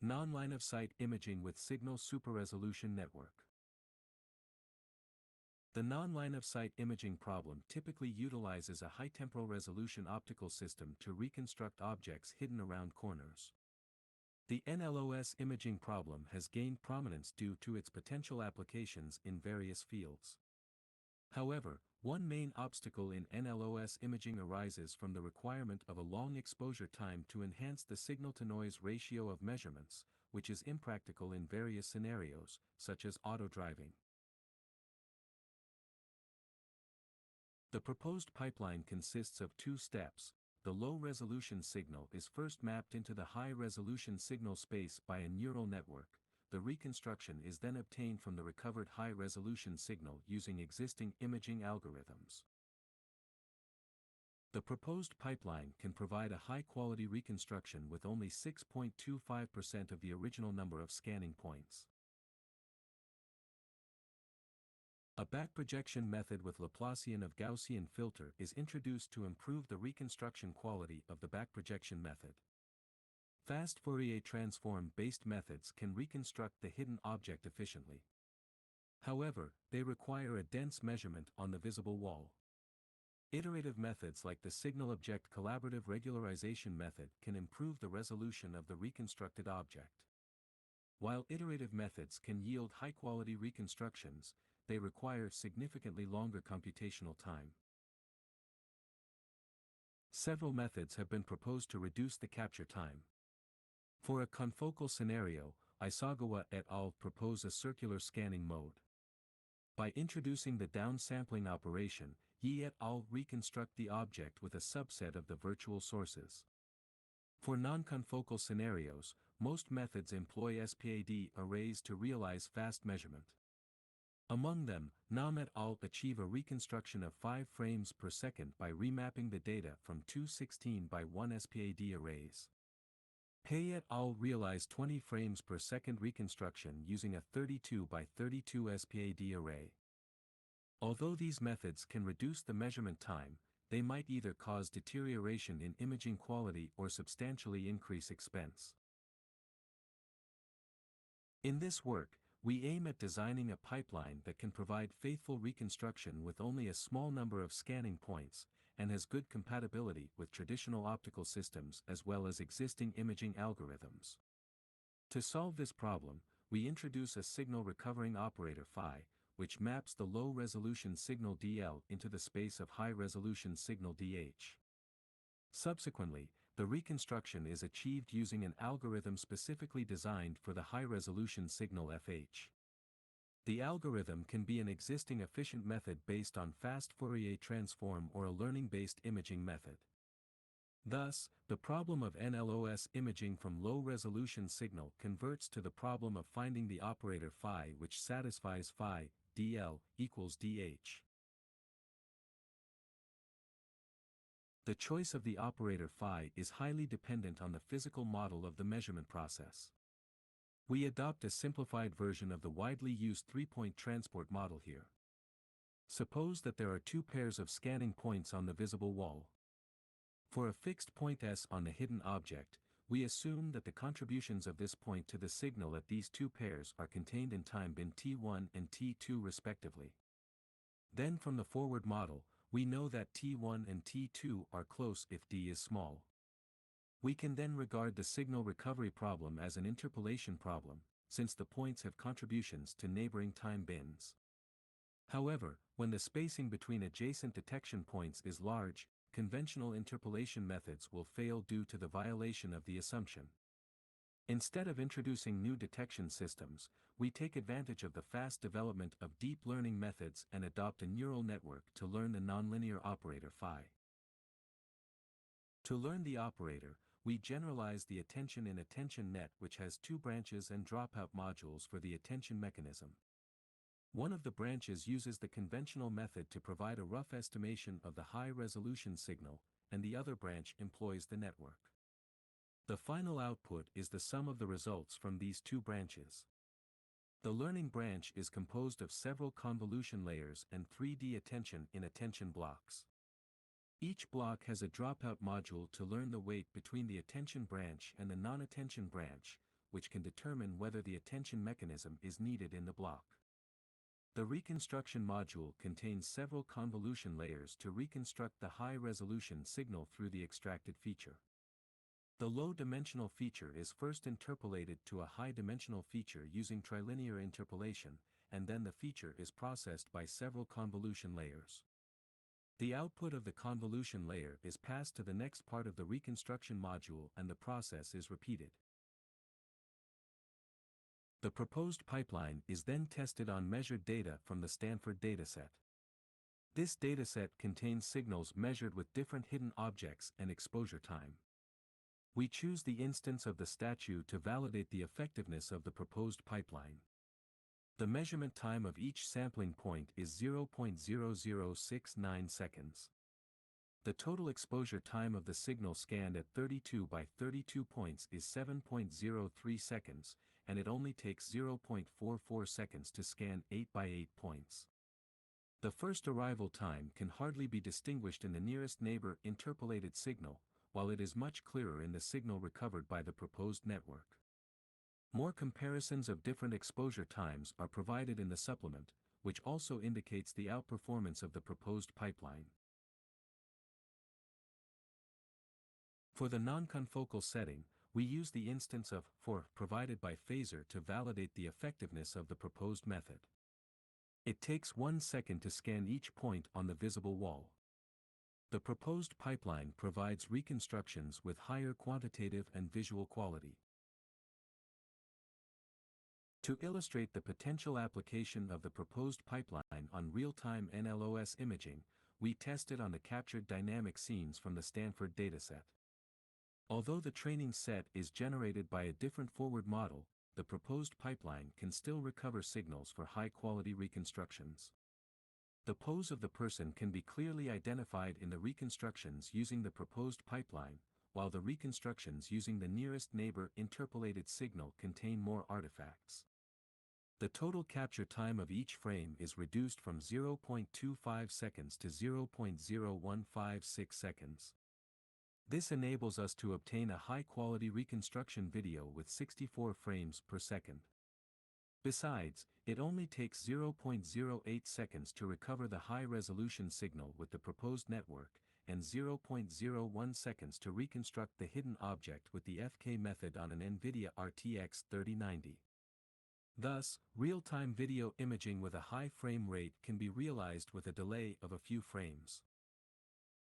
Non-line-of-sight imaging with signal superresolution network. The non-line-of-sight imaging problem typically utilizes a high-temporal resolution optical system to reconstruct objects hidden around corners. The NLOS imaging problem has gained prominence due to its potential applications in various fields. However, one main obstacle in NLOS imaging arises from the requirement of a long exposure time to enhance the signal-to-noise ratio of measurements, which is impractical in various scenarios, such as auto-driving. The proposed pipeline consists of two steps. The low-resolution signal is first mapped into the high-resolution signal space by a neural network. The reconstruction is then obtained from the recovered high-resolution signal using existing imaging algorithms. The proposed pipeline can provide a high-quality reconstruction with only 6.25% of the original number of scanning points. A backprojection method with Laplacian of Gaussian filter is introduced to improve the reconstruction quality of the backprojection method. Fast Fourier transform-based methods can reconstruct the hidden object efficiently. However, they require a dense measurement on the visible wall. Iterative methods like the signal-object collaborative regularization method can improve the resolution of the reconstructed object. While iterative methods can yield high-quality reconstructions, they require significantly longer computational time. Several methods have been proposed to reduce the capture time. For a confocal scenario, Isagawa et al. Propose a circular scanning mode. By introducing the downsampling operation, Yi et al. Reconstruct the object with a subset of the virtual sources. For non-confocal scenarios, most methods employ SPAD arrays to realize fast measurement. Among them, Nam et al. Achieve a reconstruction of 5 frames per second by remapping the data from two 16 by 1 SPAD arrays. Pei et al. Realize 20 frames per second reconstruction using a 32 by 32 SPAD array. Although these methods can reduce the measurement time, they might either cause deterioration in imaging quality or substantially increase expense. In this work, we aim at designing a pipeline that can provide faithful reconstruction with only a small number of scanning points, and has good compatibility with traditional optical systems as well as existing imaging algorithms. To solve this problem, we introduce a signal recovering operator phi, which maps the low-resolution signal dl into the space of high-resolution signal dh. Subsequently, the reconstruction is achieved using an algorithm specifically designed for the high-resolution signal fh. The algorithm can be an existing efficient method based on fast Fourier transform or a learning-based imaging method. Thus, the problem of NLOS imaging from low-resolution signal converts to the problem of finding the operator phi which satisfies phi, dl, equals dh. The choice of the operator phi is highly dependent on the physical model of the measurement process. We adopt a simplified version of the widely used three-point transport model here. Suppose that there are two pairs of scanning points on the visible wall. For a fixed point S on the hidden object, we assume that the contributions of this point to the signal at these two pairs are contained in time bin T1 and T2 respectively. Then from the forward model, we know that T1 and T2 are close if D is small. We can then regard the signal recovery problem as an interpolation problem, since the points have contributions to neighboring time bins. However, when the spacing between adjacent detection points is large, conventional interpolation methods will fail due to the violation of the assumption. Instead of introducing new detection systems, we take advantage of the fast development of deep learning methods and adopt a neural network to learn the nonlinear operator phi. To learn the operator, we generalize the attention in attention net which has two branches and dropout modules for the attention mechanism. One of the branches uses the conventional method to provide a rough estimation of the high-resolution signal, and the other branch employs the network. The final output is the sum of the results from these two branches. The learning branch is composed of several convolution layers and 3D attention in attention blocks. Each block has a dropout module to learn the weight between the attention branch and the non-attention branch, which can determine whether the attention mechanism is needed in the block. The reconstruction module contains several convolution layers to reconstruct the high-resolution signal through the extracted feature. The low-dimensional feature is first interpolated to a high-dimensional feature using trilinear interpolation, and then the feature is processed by several convolution layers. The output of the convolution layer is passed to the next part of the reconstruction module and the process is repeated. The proposed pipeline is then tested on measured data from the Stanford dataset. This dataset contains signals measured with different hidden objects and exposure time. We choose the instance of the statue to validate the effectiveness of the proposed pipeline. The measurement time of each sampling point is 0.0069 seconds. The total exposure time of the signal scanned at 32 by 32 points is 7.03 seconds, and it only takes 0.44 seconds to scan 8 by 8 points. The first arrival time can hardly be distinguished in the nearest neighbor interpolated signal, while it is much clearer in the signal recovered by the proposed network. More comparisons of different exposure times are provided in the supplement, which also indicates the outperformance of the proposed pipeline. For the non-confocal setting, we use the instance of for provided by Phaser to validate the effectiveness of the proposed method. It takes 1 second to scan each point on the visible wall. The proposed pipeline provides reconstructions with higher quantitative and visual quality. To illustrate the potential application of the proposed pipeline on real-time NLOS imaging, we tested on the captured dynamic scenes from the Stanford dataset. Although the training set is generated by a different forward model, the proposed pipeline can still recover signals for high-quality reconstructions. The pose of the person can be clearly identified in the reconstructions using the proposed pipeline, while the reconstructions using the nearest neighbor interpolated signal contain more artifacts. The total capture time of each frame is reduced from 0.25 seconds to 0.0156 seconds. This enables us to obtain a high-quality reconstruction video with 64 frames per second. Besides, it only takes 0.08 seconds to recover the high-resolution signal with the proposed network, and 0.01 seconds to reconstruct the hidden object with the FK method on an NVIDIA RTX 3090. Thus, real-time video imaging with a high frame rate can be realized with a delay of a few frames.